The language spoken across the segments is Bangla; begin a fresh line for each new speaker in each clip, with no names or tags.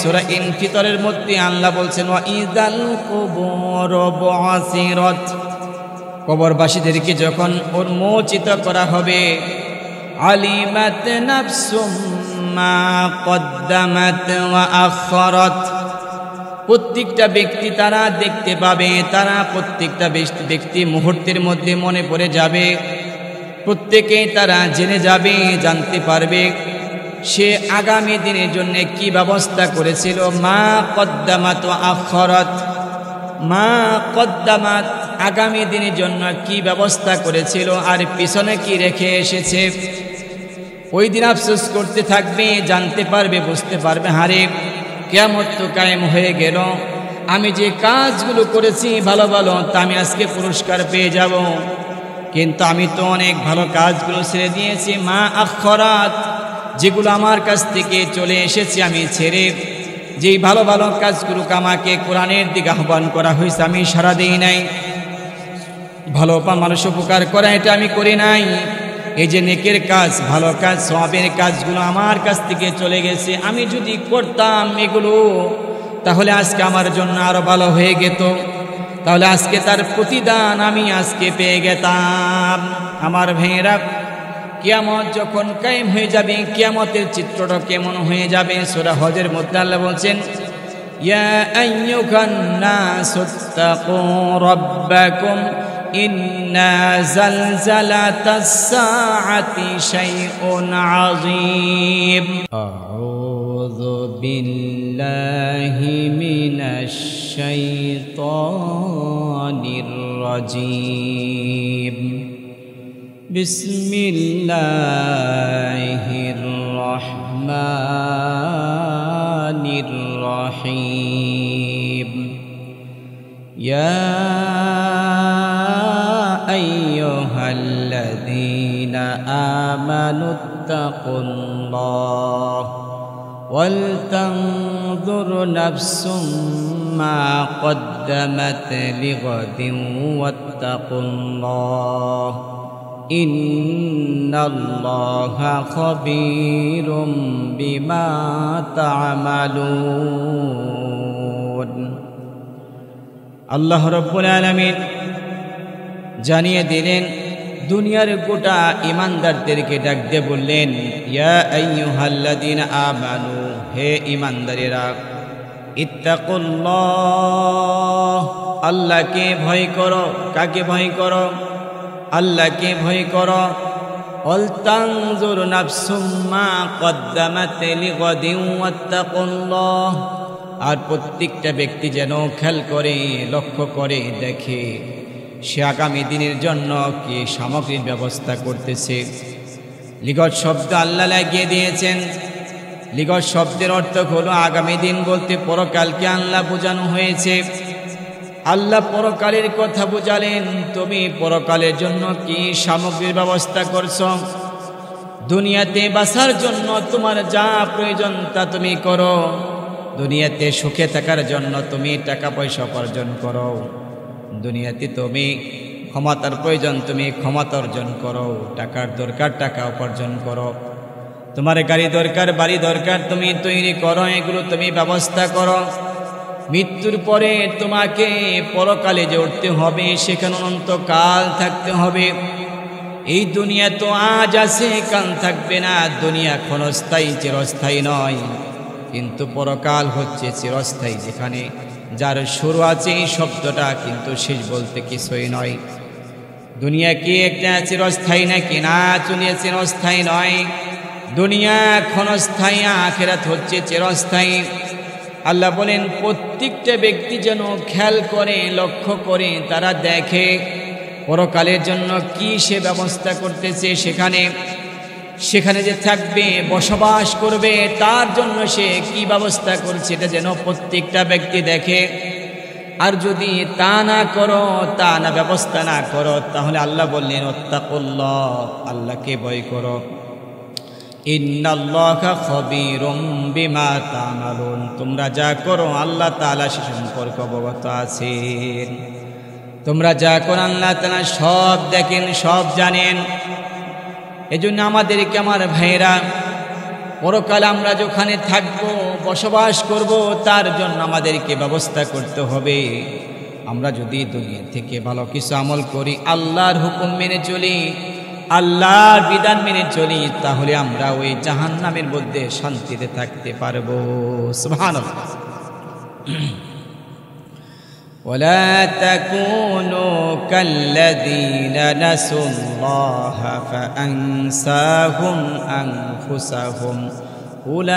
সূরা ইনফিতরের মধ্যে আল্লাহ বলছেন ওয়া ইযাল কুবুর বুআসিরাত, কবরবাসীদেরকে যখন উন্মোচিত করা হবে, আলিমাত নাফসুম মা কদ্দামাত ওয়া আখখারাত, প্রত্যেকটা ব্যক্তি তারা দেখতে পাবে, তারা প্রত্যেকটা ব্যক্তি মুহূর্তের মধ্যে মনে পড়ে যাবে, প্রত্যেকেই তারা জেনে যাবে, জানতে পারবে সে আগামী দিনের জন্য কি ব্যবস্থা করেছিল। মা কদ্দামাত ওয়া আখখারাত, মা কদ্দামাত আগামী দিনের জন্য কি ব্যবস্থা করেছিল আর পিছনে কি রেখে এসেছে। ওই দিন আফসোস করতে থাকবে, জানতে পারবে, বুঝতে পারবে, হারে কিয়ামত তো কায়েম হয়ে গেল, আমি যে কাজগুলো করেছি ভালো ভালো তা আমি আজকে পুরস্কার পেয়ে যাব, কিন্তু আমি তো অনেক ভালো কাজগুলো ছেড়ে দিয়েছি। মা আখখারাত, যেগুলো আমার কাছ থেকে চলে এসেছে আমি ছেড়ে, যেই ভালো ভালো কাজগুলোকে আমাকে কোরআনের দিকে আহ্বান করা হয়েছে আমি সাড়া দিই নাই, ভালো মানুষ উপকার করা এটা আমি করি নাই, এই যে নেকের কাজ, ভালো কাজ, সওয়াবের কাজগুলো আমার কাছ থেকে চলে গেছে, আমি যদি করতাম এগুলো তাহলে আজকে আমার জন্য আরো ভালো হয়ে যেত, তাহলে আজকে তার প্রতিদান আমি আজকে পেয়ে গেতাম। আমার ভাইয়েরা, কিয়ামত যখন কায়েম হয়ে যাবে, কিয়ামতের চিত্রটা কেমন হয়ে যাবে। সূরা হজের মধ্যে আল্লাহ বলছেন ইয়া আইয়ুহান নাসুত্তাকু রাব্বাকুম ইন্না জালজালাতাস সাআতি শাইউন আযীম। আউযু বিল্লাহি মিনাশ শাইতানির রাজীম। বিসমিল্লাহির রহমানির রহিম। ইয়া আইয়ুহাল্লাযীনা আমানুত্তাকুল্লাহ ওয়াল তানজুর নাফসুম মা কদ্দামাত লিগাদিন ওয়াত্তাকুল্লাহ ইন্নাল্লাহা খাবীরুম বিমা তা'মালুন। আল্লাহ রাব্বুল আলামিন জানিয়ে দিলেন, দুনিয়ার গোটা ইমানদারদেরকে ডাক দিয়ে বললেন ইয়া আইয়ুহাল্লাযীনা আমানু, হে ইমানদারেরা, ইত্তাকুল্লাহ, আল্লাহকে ভয় করো। কাকে ভয় করো? আল্লাহকে ভয় করো। ওয়াল তানজুর নাফসুম মা কদ্দামাত লিগাদিন ওয়াত্তাকুল্লাহ, আর প্রত্যেকটা ব্যক্তি যেন খেয়াল করে, লক্ষ্য করে দেখে সে আগামী দিনের জন্য কি সামগ্রীর ব্যবস্থা করতেছে। লিগত শব্দ আল্লাহ লাগিয়ে দিয়েছেন। লিগত শব্দের অর্থ হলো আগামী দিন বলতে পরকালকে আল্লাহ বোঝানো হয়েছে। আল্লাহ পরকালের কথা বুঝালেন, তুমি পরকালের জন্য কি সামগ্রীর ব্যবস্থা করছো। দুনিয়াতে বাঁচার জন্য তোমার যা প্রয়োজন তা তুমি করো, দুনিয়াতে সুখে থাকার জন্য তুমি টাকা পয়সা উপার্জন করো, দুনিয়াতে তুমি ক্ষমতার প্রয়োজন তুমি ক্ষমতা অর্জন করো, টাকার দরকার টাকা উপার্জন করো, তোমার গাড়ি দরকার বাড়ি দরকার তুমি তৈরি করো, এগুলো তুমি ব্যবস্থা করো। মৃত্যুর পরে তোমাকে পরকালে যে উঠতে হবে, সেখানে অনন্তকাল থাকতে হবে। এই দুনিয়া তো আজ আছে কাল থাকবে না, দুনিয়া ক্ষণস্থায়ী চিরস্থায়ী নয়, কিন্তু পরকাল হচ্ছে চিরস্থায়ী, যেখানে যার শুরু আছে এই শব্দটা কিন্তু শেষ বলতে কিছুই নয়। দুনিয়া কি একটা চিরস্থায়ী নাকি? না, দুনিয়া চিরস্থায়ী নয়, দুনিয়া ক্ষণস্থায়ী, আখিরাত হচ্ছে চিরস্থায়ী। আল্লাহ বলেন প্রত্যেকটা ব্যক্তি যেন খেয়াল করে, লক্ষ্য করে, তারা দেখে পরকালের জন্য কি সে ব্যবস্থা করতেছে, সেখানে যে থাকবে বসবাস করবে তার জন্য সে কি ব্যবস্থা করছে, এটা যেন প্রত্যেকটা ব্যক্তি দেখে। আর যদি তা না করো, তা না ব্যবস্থা না করো, তাহলে আল্লাহ বললেন ওয়াত্তাকুল্লাহ, আল্লাহকে ভয় করো। ইন্নাল্লাহা খাবীরুম বিমা তা'মালুন, তোমরা যা করো আল্লাহ তাআলা সে সম্পর্কে অবগত আছেন। তোমরা যা করো আল্লাহ তাআলা সব দেখেন, সব জানেন। এজন্য আমাদেরকে, আমার ভাইরা, পরকালে আমরা যেখানে থাকব, বসবাস করব, তার জন্য আমাদেরকে ব্যবস্থা করতে হবে। আমরা যদি দুনিয়া থেকে ভালো কিছু আমল করি, আল্লাহর হুকুম মেনে চলি, আল্লাহর বিধান মেনে চলি, তাহলে আমরা ওই জাহান্নামের মধ্যে শান্তিতে থাকতে পারবো। সুবহানাল্লাহ। ولا تكونوا كالذين نسوا الله فأنساهم أنفسهم أولئك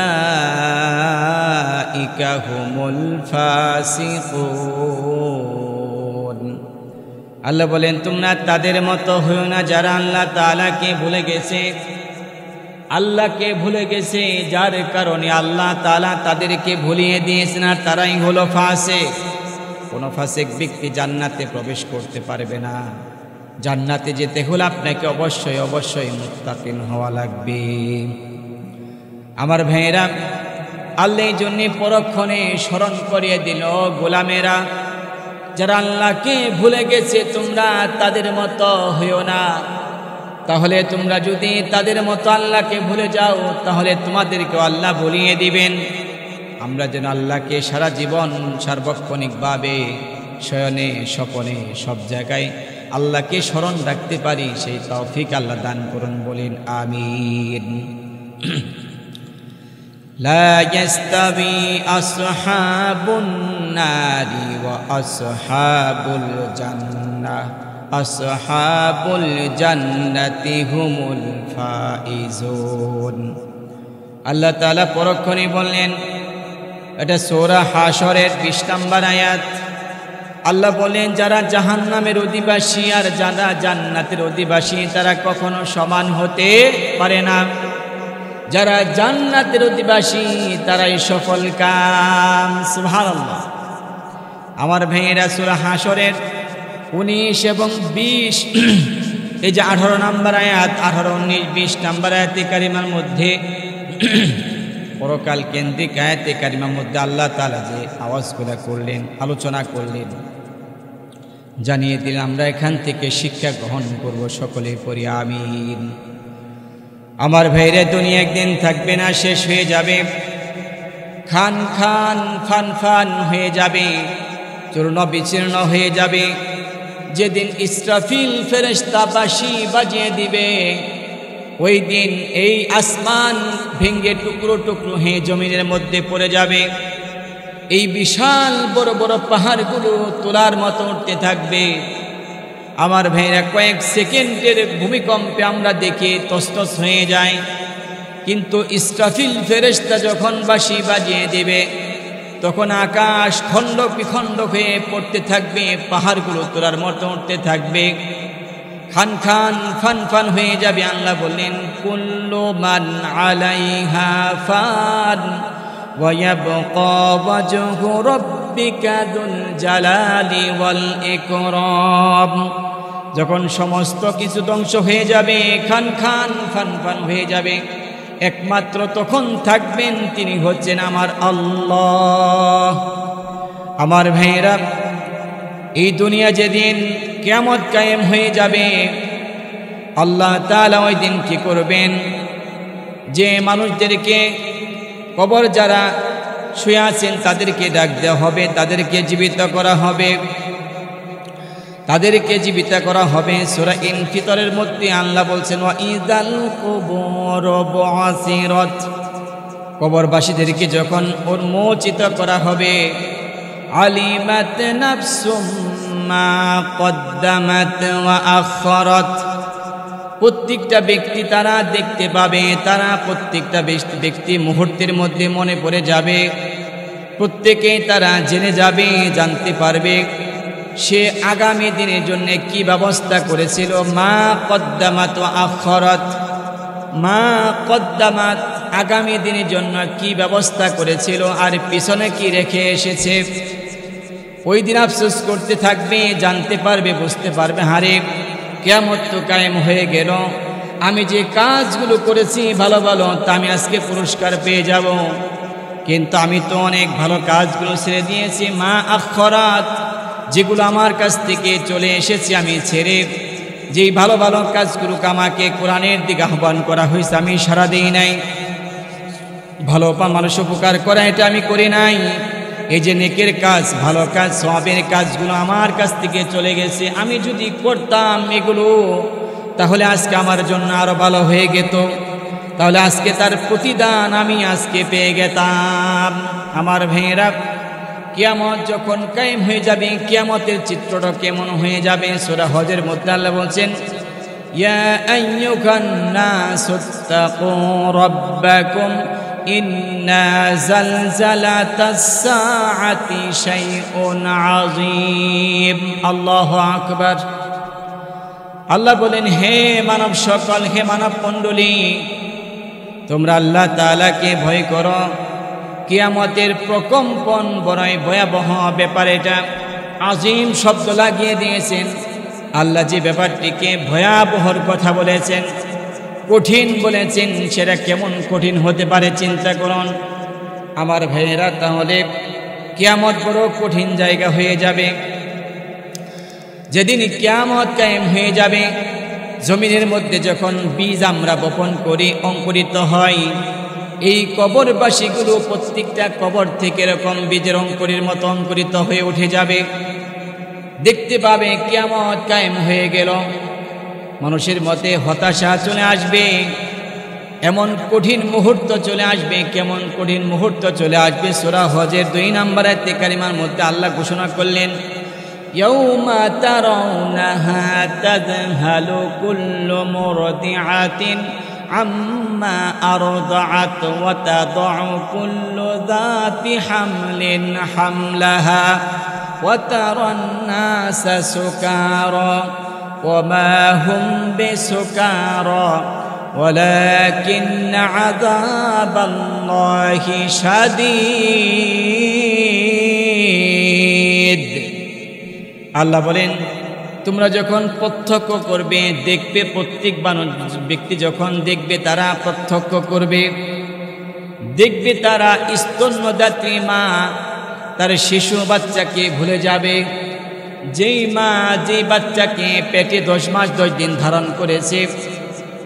هم الفاسقون। আল্লাহ বলেন, তোমরা তাদের মতো হইও না যারা আল্লাহ তাআলাকে ভুলে গেছে। আল্লাহকে ভুলে গেছে, যার কারণে আল্লাহ তাআলা তাদেরকে ভুলিয়ে দিয়েছেন, আর তারাই হলো ফাসিক। কোন ফাসিক ব্যক্তি জান্নাতে প্রবেশ করতে পারবে না। জান্নাতে যেতে হলে আপনাকে অবশ্যই অবশ্যই মুত্তাকিন হওয়া লাগবে। আমার ভাইয়েরা, আল্লাহ এই জন্যে পরক্ষণে স্মরণ করিয়ে দিল, গোলামেরা যারা আল্লাহকে ভুলে গেছে, তোমরা তাদের মতো হইও না। তাহলে তোমরা যদি তাদের মতো আল্লাহকে ভুলে যাও, তাহলে তোমাদেরকেও আল্লাহ ভুলিয়ে দিবেন। আমরা যেন আল্লাহকে সারা জীবন সার্বক্ষণিকভাবে শয়নে স্বপনে সব জায়গায় আল্লাহকে স্মরণ রাখতে পারি, সেই তৌফিক আল্লাহ দান করুন, বলেন আমিন। লা ইয়াস্তাবি আসহাবুন নারি ওয়া আসহাবুল জান্নাহ, আসহাবুল জান্নাতি হুমুল ফাইজুন। আল্লাহ তাআলা পরক্ষণে বললেন, এটা সূরা হাশরের 20 নম্বর আয়াত। আল্লাহ বলেন, যারা জাহান্নামের অধিবাসী আর যারা জান্নাতের অধিবাসী, তারা কখনো সমান হতে পারে না। যারা জান্নাতের অধিবাসী তারাই সফল কাম। সুবহানাল্লাহ। আমার ভাইয়েরা, সূরা হাশরের 19 এবং 20, এই যে 18 নম্বর আয়াত, 18, 19, 20 নম্বর আয়াতে কারিমার মধ্যে, পরকাল কেন্দ্রিক আয়াতে কারিমার মধ্যে আল্লাহ তাআলা যে আওয়াজগুলো করলেন, আলোচনা করলেন, জানিয়ে দিলেন, আমরা এখান থেকে শিক্ষা গ্রহণ করব। সকলে পড়ি আমিন। আমার ভাইরে, দুনিয়া একদিন থাকবে না, শেষ হয়ে যাবে, খান খান ফান ফান হয়ে যাবে, চূর্ণ বিচূর্ণ হয়ে যাবে। যেদিন ইসরাফিল ফেরেশতা বাঁশি বাজিয়ে দিবে, ওই দিন এই আসমান ভেঙে টুকরো টুকরো হয়ে জমিনের মধ্যে পড়ে যাবে। এই বিশাল বড় বড় পাহাড়গুলো তোলার মতো উঠতে থাকবে। আমার ভাইরা, কয়েক সেকেন্ডের ভূমিকম্পে আমরা দেখে তছনছ হয়ে যায়, কিন্তু ইসরাফিল ফেরেশতা যখন বাঁশি বাজিয়ে দেবে, তখন আকাশ খণ্ড বিখণ্ড হয়ে পড়তে থাকবে, পাহাড়গুলো তোলার মতো উঠতে থাকবে, খান খান ফান ফান হয়ে যাবে। আল্লাহ বললেন, কুল্লু মান আলাইহা ফান ওয়া ইয়াবকা ওয়াজহু রাব্বিকা যুল জালালি ওয়াল ইকরাম। যখন সমস্ত কিছু ধ্বংস হয়ে যাবে, খান খান ফান ফান হয়ে যাবে, একমাত্র তখন থাকবেন তিনি হচ্ছেন আমার আল্লাহ। আমার ভাইয়েরা, এই দুনিয়া যেদিন কিয়ামত কায়েম হয়ে যাবে, আল্লাহ তাআলা ওই দিন কি করবেন, যে মানুষদেরকে কবর যারা শুয়ে আছেন তাদেরকে ডাক দেওয়া হবে, তাদেরকে জীবিত করা হবে, তাদেরকে জীবিত করা হবে। সূরা ইনফিতরের মধ্যে আল্লাহ বলছেন, ওয়া ইযাল কুবুর বুআসিরাত, কবরবাসীদেরকে যখন উন্মোচিত করা হবে, আলিমাত নাফসুম মা কদ্দামাত ওয়া আখরাত, প্রত্যেকটা ব্যক্তি তারা দেখতে পাবে, তারা প্রত্যেকটা ব্যক্তি মুহূর্তের মধ্যে মনে পড়ে যাবে, প্রত্যেকেই তারা জেনে যাবে, জানতে পারবে সে আগামী দিনের জন্য কি ব্যবস্থা করেছিল। মা কদ্দামাত ওয়া আখরাত, মা কদ্দামাত, আগামী দিনের জন্য কি ব্যবস্থা করেছিল আর পিছনে কি রেখে এসেছে। ওই দিন আফসোস করতে থাকবে, জানতে পারবে, বুঝতে পারবে, হারে কিয়ামত তো কায়েম হয়ে গেল, আমি যে কাজগুলো করেছি ভালো ভালো, তা আমি আজকে পুরস্কার পেয়ে যাব, কিন্তু আমি তো অনেক ভালো কাজগুলো ছেড়ে দিয়েছি। মা আখরাত, যেগুলো আমার কাছ থেকে চলে এসেছে আমি ছেড়ে, যেই ভালো ভালো কাজগুলোকে আমাকে কোরআনের দিকে আহ্বান করা হয়েছে আমি সাড়া দিই নাই, ভালো মানুষ উপকার করা এটা আমি করি নাই। এই যে নেকের কাজ, ভালো কাজ, সওয়াবের কাজগুলো আমার কাছ থেকে চলে গেছে। আমি যদি করতাম এগুলো, তাহলে আজকে আমার জন্য আরো ভালো হয়ে যেত, তাহলে আজকে তার প্রতিদান আমি আজকে পেয়ে গেতাম। আমার ভাইয়েরা, কিয়ামত যখন কায়েম হয়ে যাবে, কিয়ামতের চিত্রটা কেমন হয়ে যাবে? সূরা হজের মধ্যে আল্লাহ বলছেন, ইয়া আইয়ুহান নাসুত্তাকু রাব্বাকুম ইন্না জালজালাতাস সাআতি শাইউন আযীম। আল্লাহু আকবার। আল্লাহ বলেন, হে মানব সকল, হে মানব মণ্ডলী, তোমরা আল্লাহ তাআলাকে ভয় করো। কিয়ামতের প্রকম্পন বড়ই ভয়াবহ ব্যাপার। এটা আজিম শব্দ লাগিয়ে দিয়েছেন। আল্লাহ যে ব্যাপারটিকে ভয়াবহর কথা বলেছেন, কঠিন বলেছেন, সেটা কেমন কঠিন হতে পারে চিন্তা করুন আমার ভাইয়েরা। তাহলে কিয়ামত বড় কঠিন জায়গা হয়ে যাবে। যেদিন কিয়ামত কায়েম হয়ে যাবে, জমিনের মধ্যে যখন বীজ আমরা বপন করি, অঙ্কুরিত হয়, এই কবরবাসীগুলো প্রত্যেকটা কবর থেকে এরকম বীজের অঙ্কুরের মতো অঙ্কুরিত হয়ে উঠে যাবে। দেখতে পাবে কিয়ামত কায়েম হয়ে গেল। মানুষের মতে হতাশা চলে আসবে, এমন কঠিন মুহূর্ত চলে আসবে। কেমন কঠিন মুহূর্ত চলে আসবে? সূরা হজের 2 নম্বর আয়াতে কারিমার মধ্যে আল্লাহ ঘোষণা করলেন, ইয়াউমা তারাউনাহা তাযহালু কুল্লু মুরদিআতিন আম্মা আরদাআত ওয়া তাদউ কুল্লু যাতি হামলিন হামলাহা ওয়া তারান নাসা সুকারা ওয়া মা হুম বিসুকারা ওয়ালাকিন আযাবাল্লাহি শাদীদ। আল্লাহ বলেন, তোমরা যখন প্রত্যক্ষ করবে, দেখবে, প্রত্যেক ব্যক্তি যখন দেখবে, তারা প্রত্যক্ষ করবে, দেখবে তারা স্তন্যদাত্রী মা তার শিশু বাচ্চাকে ভুলে যাবে। যেই মা যেই বাচ্চাকে পেটে 10 মাস 10 দিন ধারণ করেছে,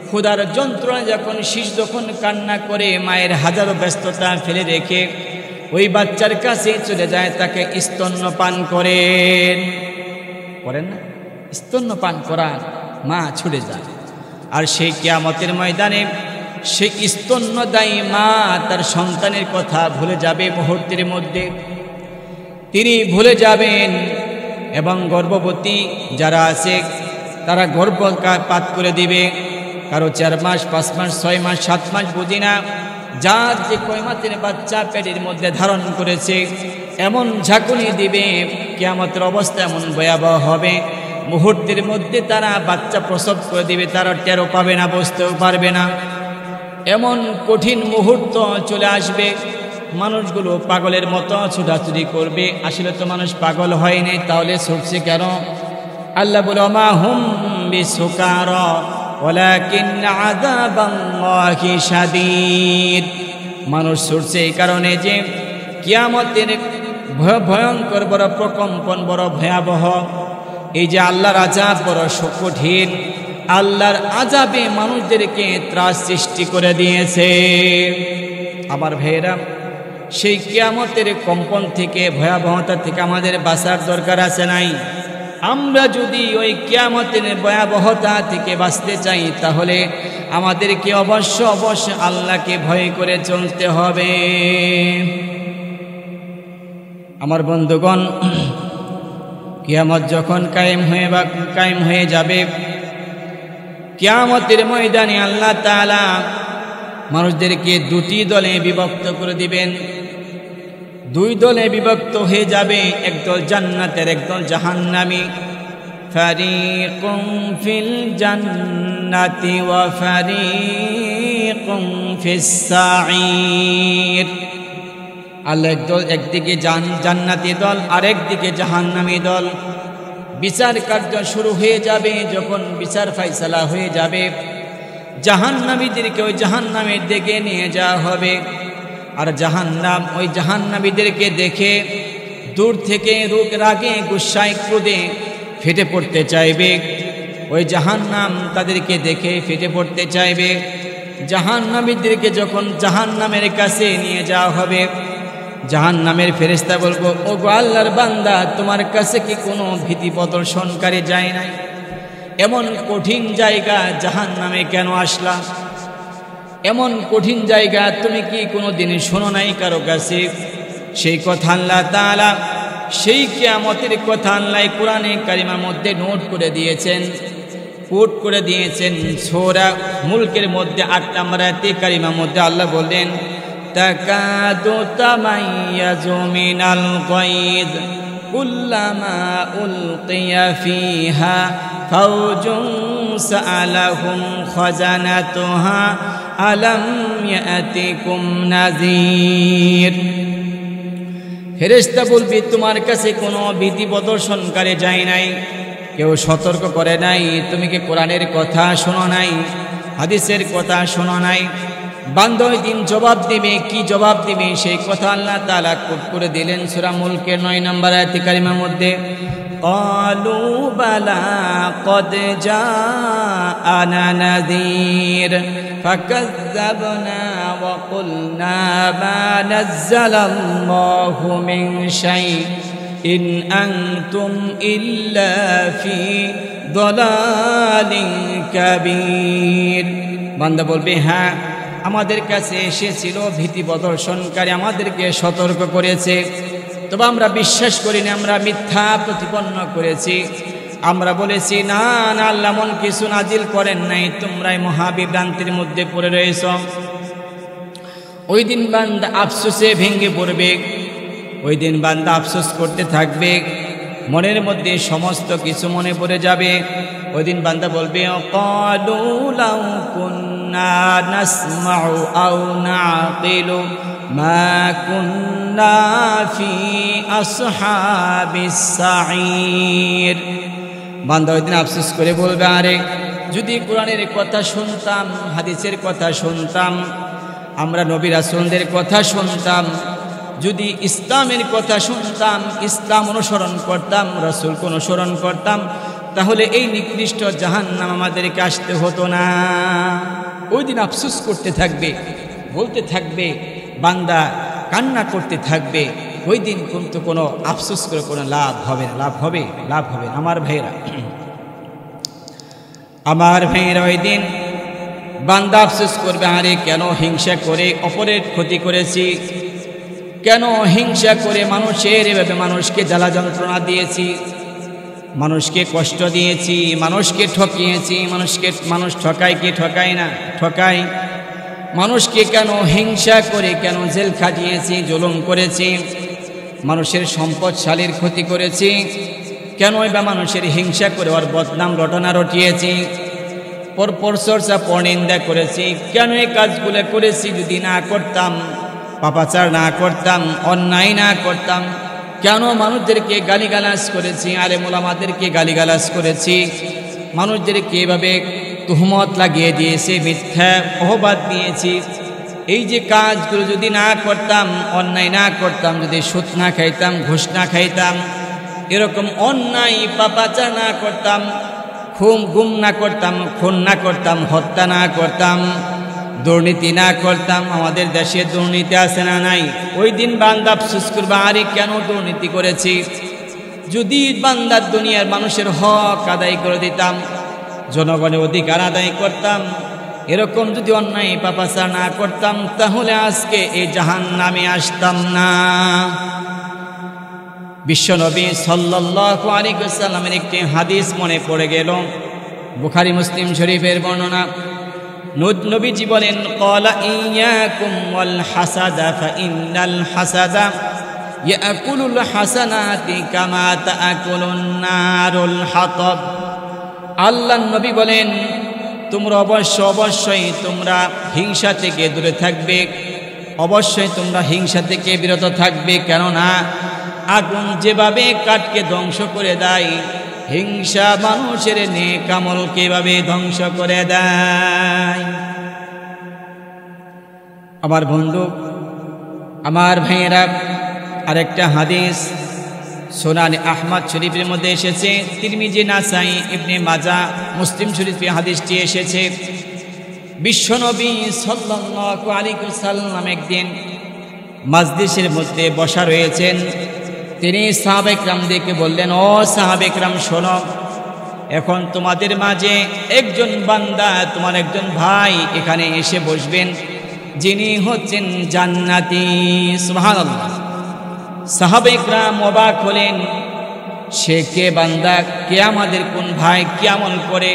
ক্ষুধার যন্ত্রণা যখন শিশু যখন কান্না করে, মায়ের হাজারো ব্যস্ততা ফেলে রেখে ওই বাচ্চার কাছে চলে যায়, তাকে স্তন্যপান করেন না, স্তন্যপান করার মা ছুটে যায়। আর সেই কিয়ামতের ময়দানে সেই স্তন্যদায়ী মা তার সন্তানের কথা ভুলে যাবে মুহূর্তের মধ্যে, তিনি ভুলে যাবেন। এবং গর্ভবতী যারা আছে তারা গর্ভপাত করে দিবে। কারো 4 মাস, 5 মাস, 6 মাস, 7 মাস বুঝি না, যার যে কয় মাসের বাচ্চা পেটের মধ্যে ধারণ করেছে, এমন ঝাঁকুনি দিবে, কিয়ামতের অবস্থা এমন ভয়াবহ হবে। মুহূর্তের মধ্যে তারা বাচ্চা প্রসব করে দিবে, তারা টেরও পাবে না, বুঝতেও পারবে না। এমন কঠিন মুহূর্ত চলে আসবে, মানুষগুলো পাগলের মতো ছুটাছুটি করবে। আসলে তো মানুষ পাগল হয়নি, তাহলে ছুটছে কেন? আল্লাহ বলে, মা হুম বিসুকারা ওয়ালাকিন আযাবাল্লাহি শাদীদ। মানুষ ছুটছে এই কারণে যে কিয়ামতের ভয়ঙ্কর বড় প্রকম্পন, বড় ভয়াবহ। এই যে আল্লাহর আযাব বড় কঠিন, আল্লাহর আযাবে মানুষদেরকে ত্রাস সৃষ্টি করে দিয়েছে। আমার ভাইয়েরা, সেই কিয়ামতের কম্পন থেকে, ভয়াবহতা থেকে আমাদের বাঁচার দরকার আছে নাই? আমরা যদি ওই কিয়ামতের ভয়াবহতা থেকে বাঁচতে চাই, তাহলে আমাদেরকে অবশ্য আল্লাহকে ভয় করে চলতে হবে। আমার বন্ধুগণ, কিয়ামত যখন কায়েম হয়ে যাবে, কিয়ামতের ময়দানে আল্লাহ তাআলা মানুষদেরকে 2টি দলে বিভক্ত করে দিবেন। 2 দলে বিভক্ত হয়ে যাবে, একদল জান্নাতের, একদল জাহান্নামী। ফারিকুম ফিল জান্নাতি ওয়া ফারিকুম ফিস সাঈর। আল্লাহ একদিকে জান্নাতি দল, আরেকদিকে জাহান্নামী দল। বিচার কার্য শুরু হয়ে যাবে। যখন বিচার ফায়সালা হয়ে যাবে, জাহান্নামীদেরকে ওই জাহান্নামের দিকে নিয়ে যাওয়া হবে। আর জাহান্নাম ওই জাহান্নামীদেরকে দেখে দূর থেকে রাগে, গুসায়, ক্রোধে ফেটে পড়তে চাইবে। ওই জাহান্নাম তাদেরকে দেখে ফেটে পড়তে চাইবে। জাহান্নামীদেরকে যখন জাহান্নামের কাছে নিয়ে যাওয়া হবে, জাহান্নামের ফেরেশতা বলবো, ও গো আল্লাহর বান্দা, তোমার কাছে কি কোনো ভীতি প্রদর্শনকারী যায় নাই? এমন কঠিন জায়গা জাহান্নামে কেন আসলা? এমন কঠিন জায়গা তুমি কি কোনো দিন শোনো নাই কারো কাছে? সেই কথা আল্লাহ তাআলা, সেই কিয়ামতের কথা আল্লাহ কোরআনে কারিমার মধ্যে নোট করে দিয়েছেন, কোট করে দিয়েছেন। সূরা মুলকের মধ্যে 8 নম্বর আয়াতে কারিমার মধ্যে আল্লাহ বললেন, তাকাদু তামাইয়াজু মিনাল গায়দ কুল্লামা উলকিয়া ফিহা ফাওজুন সাআলাহুম খাজানাতুহা আলাম ইয়াতিকুম নাযীর। ফেরেশতা বলবে, তোমার কাছে কোনো ভীতি প্রদর্শনকারী যায় নাই, কেউ সতর্ক করে নাই? তুমি কি কোরআনের কথা শোনো নাই? হাদিসের কথা শোনো নাই? বান্দা ওই দিন জবাব দিবে, কি জবাব দিবে সেই কথা আল্লাহ তাআলা কোট করে দিলেন সূরা মুলকের 9 নম্বর আয়াতে কারিমার মধ্যে, ক্বালু বালা ক্বাদ জাআনা নাযীর ফাকাযযাবনা ওয়া কুলনা মা নাযালাল্লাহু মিন শাই ইন আনতুম ইল্লা ফি দালালিন কাবীর। বান্দা বলবে, হ্যাঁ আমাদের কাছে এসেছিল ভীতি প্রদর্শনকারী, আমাদেরকে সতর্ক করেছে, তবে আমরা বিশ্বাস করিনি, আমরা মিথ্যা প্রতিপন্ন করেছি। আমরা বলেছি না না, আল্লাহ এমন কিছু নাজিল করেন নাই, তোমরাই মহাবিভ্রান্তির মধ্যে পড়ে রয়েছ। ওই দিন বান্দা আফসোসে ভেঙে পড়বে, ওই দিন বান্দা আফসোস করতে থাকবে, মনের মধ্যে সমস্ত কিছু মনে পড়ে যাবে। ওই দিন বান্দা বলবে, ক্বালু লাউ কুন্না নাসমাউ আও নাকিলু মা কুন্না ফি আসহাবিস সাঈর। বান্দা ওই দিন আফসোস করে বলবে, আরে যদি কোরআনের কথা শুনতাম, হাদিসের কথা শুনতাম, আমরা নবী রাসূলদের কথা শুনতাম, যদি ইসলামের কথা শুনতাম, ইসলাম অনুসরণ করতাম, রাসূলকে অনুসরণ করতাম, তাহলে এই নিকৃষ্ট জাহান্নাম আমাদেরকে আসতে হতো না। ওই দিন আফসোস করতে থাকবে, বলতে থাকবে, বান্দা কান্না করতে থাকবে। ওই দিন কিন্তু কোনো আফসোস করে কোনো লাভ হবে না, লাভ হবে আমার ভাইরা, আমার ভাইরা। ওই দিন বান্দা আফসোস করবে, আরে কেন হিংসা করে অপরের ক্ষতি করেছি, কেন হিংসা করে মানুষের এভাবে মানুষকে জ্বালা যন্ত্রণা দিয়েছি, মানুষকে কষ্ট দিয়েছি, মানুষকে ঠকিয়েছি। মানুষ ঠকায় কি ঠকায় না? ঠকায়। মানুষকে কেন হিংসা করে কেন জেল খাটিয়েছি, জুলুম করেছি, মানুষের সম্পদশালীর ক্ষতি করেছি, কেনই বা মানুষের হিংসা করে ওর বদনাম রটনা রটিয়েছি, পরপর চর্চা পরনিন্দা করেছি। কেন এই কাজগুলো করেছি? যদি না করতাম, পাপাচার না করতাম, অন্যায় না করতাম, কেন মানুষদেরকে গালিগালাজ করেছি, আলেম ওলামাদেরকে গালিগালাজ করেছি, মানুষদেরকে এভাবে তুহমত লাগিয়ে দিয়েছি, মিথ্যা অপবাদ দিয়েছি। এই যে কাজগুলো যদি না করতাম, অন্যায় না করতাম, যদি সুদ না খাইতাম, ঘুষ না খাইতাম, এরকম অন্যায় পাপাচার না করতাম, গুম না করতাম, খুন না করতাম, হত্যা না করতাম, দুর্নীতি না করতাম। আমাদের দেশে দুর্নীতি আছে না নাই? ওই দিন বান্দা আফসোস করবে, আরে কেন দুর্নীতি করেছি। যদি বান্দার দুনিয়ার মানুষের হক আদায় করে দিতাম, জনগণের অধিকার আদায় করতাম, এরকম যদি অন্যায় পাপাচার না করতাম, তাহলে আজকে এই জাহান্নামে আসতাম না। বিশ্বনবী সাল্লাল্লাহু আলাইহি ওয়াসাল্লামের একটি হাদিস মনে পড়ে গেল, বুখারী মুসলিম শরীফের বর্ণনা। নবীজি বলেন, ক্বালা ইয়াকুম ওয়াল হাসাদা ফাইন্নাল হাসাদা ইয়াকুলুল হাসানাতি কামা তাকুলুন নারুল হাতাব। আল্লাহর নবী বলেন, তোমরা অবশ্যই তোমরা হিংসা থেকে দূরে থাকবে, অবশ্যই তোমরা হিংসা থেকে বিরত থাকবে। কেননা আগুন যেভাবে কাঠকে ধ্বংস করে দেয়, হিংসা মানুষের নেক আমলকে এভাবে ধ্বংস করে দেয়। আমার বন্ধু, আমার ভাইয়েরা, আরেকটা হাদিস সুনানে আহমদ শরীফের মধ্যে এসেছে, তিরমিজি, নাসাই, ইবনে মাজাহ, মুসলিম শরীফে হাদিসটি এসেছে। বিশ্বনবী সাল্লাল্লাহু আলাইহি ওয়াসাল্লাম একদিন মজলিসের মধ্যে বসা রয়েছেন। তিনি সাহাবায়ে কেরামদেরকে বললেন, ও সাহাবায়ে কেরাম শোনো, এখন তোমাদের মাঝে একজন বান্দা, তোমার একজন ভাই এখানে এসে বসবেন, যিনি হচ্ছেন জান্নাতি। সুবহানাল্লাহ। সাহাবায়ে কেরাম অবাক হলেন, সে কে বান্দা, কে আমাদের কোন ভাই, কি আমল করে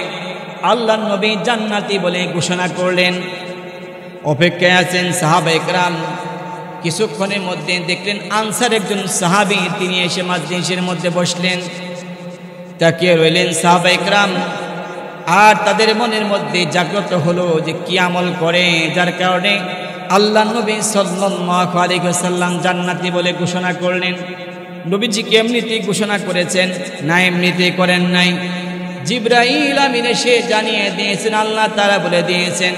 আল্লাহর নবী জান্নাতি বলে ঘোষণা করলেন। অপেক্ষায় আছেন সাহাবায়ে কেরাম। কিছুক্ষণের মধ্যে দেখলেন আনসার একজন সাহাবী, তিনি এসে মজলিসের মধ্যে বসলেন। তাকিয়ে রইলেন সাহাবায়ে কেরাম, আর তাদের মনের মধ্যে জাগ্রত হলো যে কি আমল করে, যার কারণে আল্লাহর নবী সাল্লাল্লাহু আলাইহি ওয়াসাল্লাম জান্নাতি বলে ঘোষণা করলেন। নবীজি কি এমনিতেই ঘোষণা করেছেন? না, এমনিতেই করেন নাই। জিবরাইল আমিন এসে জানিয়ে দিয়েছেন, আল্লাহ তাআলা বলে দিয়েছেন,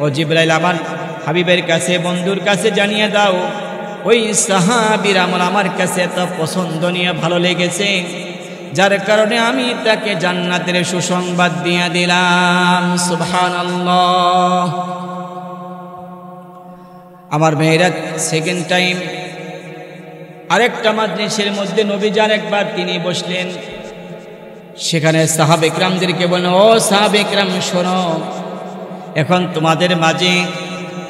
ও জিবরাইল, আমার হাবিবের কাছে, বন্ধুর কাছে জানিয়ে দাও, ওই সাহাবীর আমল আমার কাছে এত পছন্দনীয়, ভালো লেগেছে, যার কারণে আমি তাকে জান্নাতের সুসংবাদ দিয়ে দিলাম। সুবহানাল্লাহ। আমার ভাইরা, সেকেন্ড টাইম আরেকটা মজলিসের মধ্যে নবীজি আরেকবার তিনি বসলেন। সেখানে সাহাবায়ে কেরামদেরকে বললেন, ও সাহাবায়ে কেরাম শোনো, এখন তোমাদের মাঝে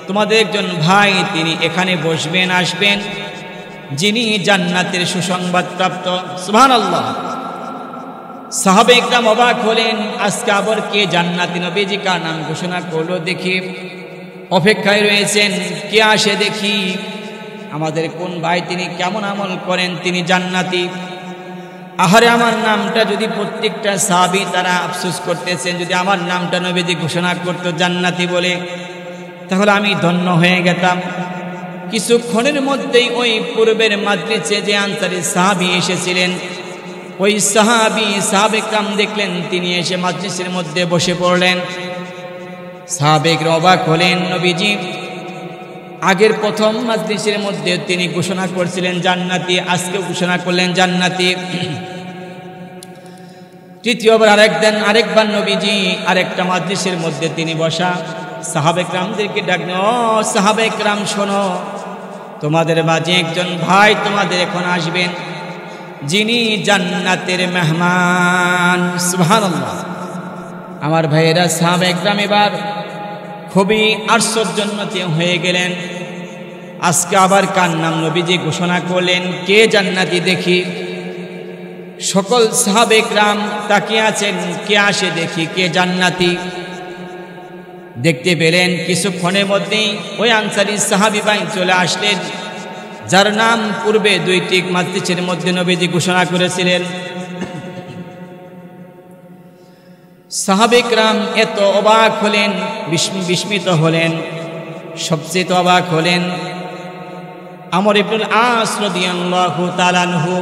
তোমাদের একজন ভাই, তিনি এখানে বসবেন, আসবেন, যিনি জান্নাতের সুসংবাদ প্রাপ্ত। সুবহানাল্লাহ। সাহাবায়ে কেরাম অবাক হলেন, আজকে আবার কে জান্নাতি? নবীজি কার নাম ঘোষণা করলো দেখি। অপেক্ষায় রয়েছেন, কে আসে দেখি, আমাদের কোন ভাই, তিনি কেমন আমল করেন, তিনি জান্নাতি। আহারে, আমার নামটা যদি প্রত্যেকটা সাহাবী তারা আফসোস করতেছেন, যদি আমার নামটা নবীজি ঘোষণা করতো জান্নাতি বলে, তাহলে আমি ধন্য হয়ে গেতাম। কিছুক্ষণের মধ্যেই ওই পূর্বের মজলিসে যে আনসারী সাহাবী এসেছিলেন, ওই সাহাবায়ে কেরাম দেখলেন তিনি এসে মজলিসের মধ্যে বসে পড়লেন। সাহাবায়ে কেরাম অবাক হলেন, নবীজি আগের প্রথম মজলিসের মধ্যে তিনি ঘোষণা করছিলেন জান্নাতি, আজকে ঘোষণা করলেন জান্নাতি। তৃতীয়বার আরেকবার নবীজি আরেকটা মজলিসের মধ্যে তিনি বসা। সাহাবায়ে কেরামদেরকে ডাকলেন, ও সাহাবায়ে কেরাম শোনো, তোমাদের মাঝে একজন ভাই তোমাদের এখন আসবেন, যিনি জান্নাতের মেহমান। সুবহানাল্লাহ। আমার ভাইয়েরা, সাহাবায়ে কেরাম এবার খুবই আশ্চর্যান্বিত হয়ে গেলেন। আজকে আবার কার নাম নবীজি ঘোষণা করলেন, কে জান্নাতি দেখি। সকল সাহাবায়ে কেরাম তাকিয়ে আছেন, কে আসে দেখি, কে জান্নাতি। দেখতে পেলেন কিছুক্ষণের মধ্যেই ওই আনসারী সাহাবী ভাই চলে আসলেন, যার নাম পূর্বে দুইটি মজলিসের মধ্যে নবীজি ঘোষণা করেছিলেন। সাহাবায়ে কেরাম এত অবাক হলেন, বিস্মিত হলেন। সবচেয়ে অবাক হলেন আমর ইবনুল আস রাদিয়াল্লাহু তাআলা আনহু।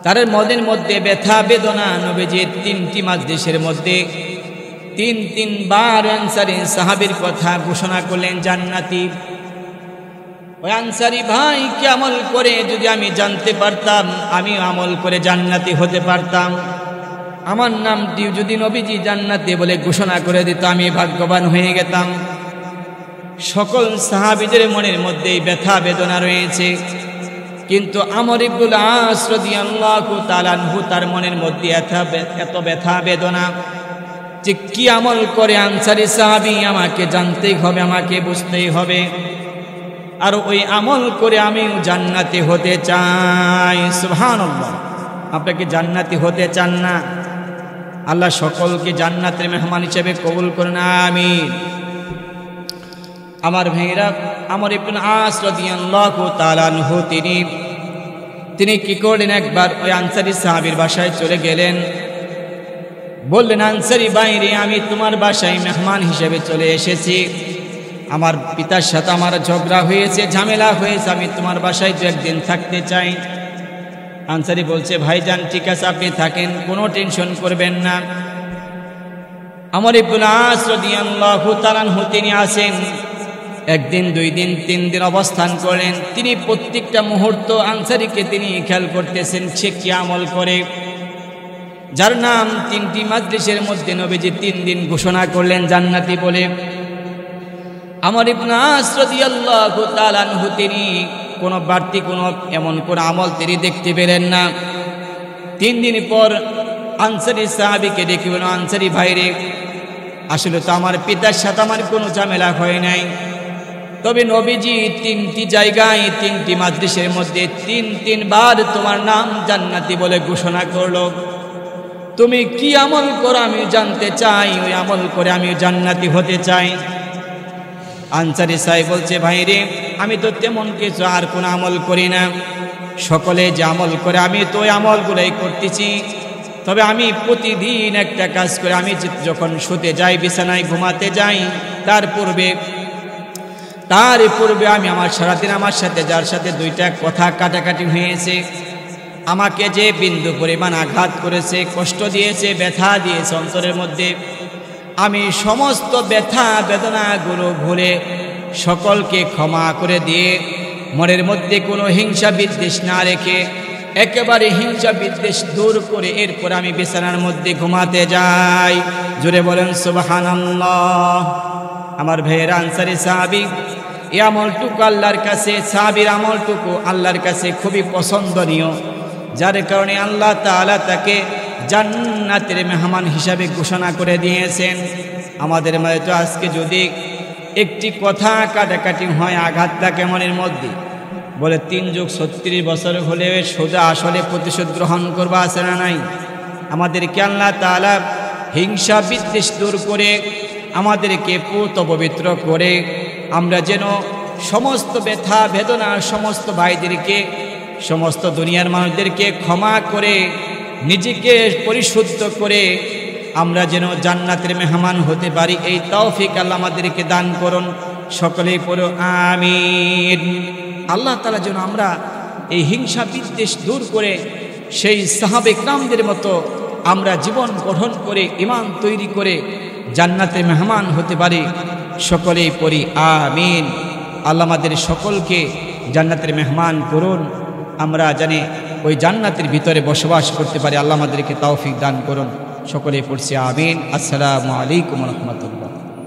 তার মনের মধ্যে ব্যথা বেদনা। নবীজির তিনটি মজলিসের মধ্যে তিনবার আনসারী সাহাবীর কথা ঘোষণা করলেন জান্নাতি। ওই আনসারী ভাই কি আমল করে, যদি আমি জানতে পারতাম, আমি আমল করে জান্নাতি হতে পারতাম। আমার নামটি যদি নবীজি জান্নাতি বলে ঘোষণা করে দিত, আমি ভাগ্যবান হয়ে যেতাম। সকল সাহাবীদের মনের মধ্যেই ব্যথা বেদনা রয়েছে, কিন্তু আমর ইবনুল আস রাদিয়াল্লাহু তাআলা আনহু, তার মনের মধ্যে এত ব্যথা বেদনা যে কি আমল করে আনসারী সাহাবী, আমাকে জানতেই হবে, আমাকে বুঝতেই হবে, আর ওই আমল করে আমিও জান্নাতি হতে চাই। সুবহানাল্লাহ। আপনাকে জান্নাতি হতে চান না? আল্লাহ সকলকে জান্নাতের মেহমান হিসেবে কবুল করেন, আমিন। আমার ভাইরা, আমর ইবনুল আস রাদিয়াল্লাহু তাআলা আনহু তিনি কি করলেন, একবার ওই আনসারী সাহাবীর বাসায় চলে গেলেন। বললেন, আনসারী ভাইরে, আমি তোমার বাসায় মেহমান হিসেবে চলে এসেছি। আমার পিতার সাথে আমার ঝগড়া হয়েছে, ঝামেলা হয়েছে, আমি তোমার বাসায় দু একদিন থাকতে চাই। আনসারী বলছে, ভাইজান ঠিক আছে, আপনি থাকেন, কোনো টেনশন করবেন না। আমর ইবনুল আস রাদিয়াল্লাহু তাআলা আনহু তিনি আসেন, একদিন, দুই দিন, তিন দিন অবস্থান করেন। তিনি প্রত্যেকটা মুহূর্ত আনসারীকে তিনি খেয়াল করতেছেন, সে কি আমল করে। যার নাম 3টি মাজলিসের মধ্যে নবীজি 3 দিন ঘোষণা করলেন জান্নাতি বলে। আমর ইবনে আস রাদিয়াল্লাহু তাআলা আনহু তিনি কোনো বাড়তি কোনো এমন কোন আমল তিনি দেখতে পেলেন না। 3 দিন পর আনসারী সাহাবীকে ডেকে বললেন, আনসারী ভাইরে, আসলে তো আমার পিতার সাথে আমার কোনো ঝামেলা হয় নাই, তবে নবীজি 3টি জায়গায় 3টি মাজলিসের মধ্যে 3 বার তোমার নাম জান্নাতি বলে ঘোষণা করলো। তুমি কি আমল করো আমি জানতে চাই, ওই আমল করে আমি জান্নাতি হতে চাই। আনসারী সাহেব বলছে, ভাইরে আমি তো তেমন কিছু আর কোন আমল করি না, সকলে যে আমল করে আমি তো ওই আমলগুলোই করতেছি। তবে আমি প্রতিদিন একটা কাজ করে, আমি যখন শুতে যাই, বিছানায় ঘুমাতে যাই, তার পূর্বে আমি আমার সারাদিন আমার সাথে যার সাথে 2টা কথা কাটাকাটি হয়েছে, আমাকে যে বিন্দু পরিমাণ আঘাত করেছে, কষ্ট দিয়েছে, ব্যথা দিয়েছে অন্তরের মধ্যে, আমি সমস্ত ব্যথা বেদনাগুলো ভুলে সকলকে ক্ষমা করে দিয়ে মনের মধ্যে কোনো হিংসা বিদ্বেষ না রেখে একেবারে হিংসা বিদ্বেষ দূর করে এরপর আমি বিছানার মধ্যে ঘুমাতে যাই। জোরে বলেন সুবহানাল্লাহ। আমার ভাইয়েরা, আনসারী সাহাবী এই আমলটুকু আল্লাহর কাছে, সাহাবীর আমলটুকু আল্লাহর কাছে খুবই পছন্দনীয়, যার কারণে আল্লাহ তাআলা তাকে জান্নাতের মেহমান হিসাবে ঘোষণা করে দিয়েছেন। আমাদের মাঝে তো আজকে যদি একটি কথা কাটাকাটি হয়, আঘাত থাকে মনের মধ্যে, বলে 3 যুগ 36 বছর হলে সোজা আসলে প্রতিশোধ গ্রহণ করবা, আছে না নাই? আমাদেরকে আল্লাহ তাআলা হিংসা বিদ্বেষ দূর করে আমাদেরকে পুত পবিত্র করে আমরা যেন সমস্ত ব্যথা বেদনা সমস্ত ভাইদেরকে, সমস্ত দুনিয়ার মানুষদেরকে ক্ষমা করে নিজেকে পরিশুদ্ধ করে আমরা যেন জান্নাতের মেহমান হতে পারি, এই তৌফিক আল্লাহ আমাদেরকে দান করুন। সকলেই পড়ো আমিন। আল্লাহ তাআলা যেন আমরা এই হিংসা বিদ্বেষ দূর করে সেই সাহাবে কিরামদের মতো আমরা জীবন গঠন করে ঈমান তৈরি করে জান্নাতের মেহমান হতে পারি। সকলেই পড়ি আমিন। আল্লাহ আমাদের সকলকে জান্নাতের মেহমান করুন, আমরা জানি ওই জান্নাতের ভিতরে বসবাস করতে পারি। আল্লাহ আমাদেরকে তৌফিক দান করুন। সকলেই পড়ছি আমিন। আসসালামু আলাইকুম ওয়া রাহমাতুল্লাহ।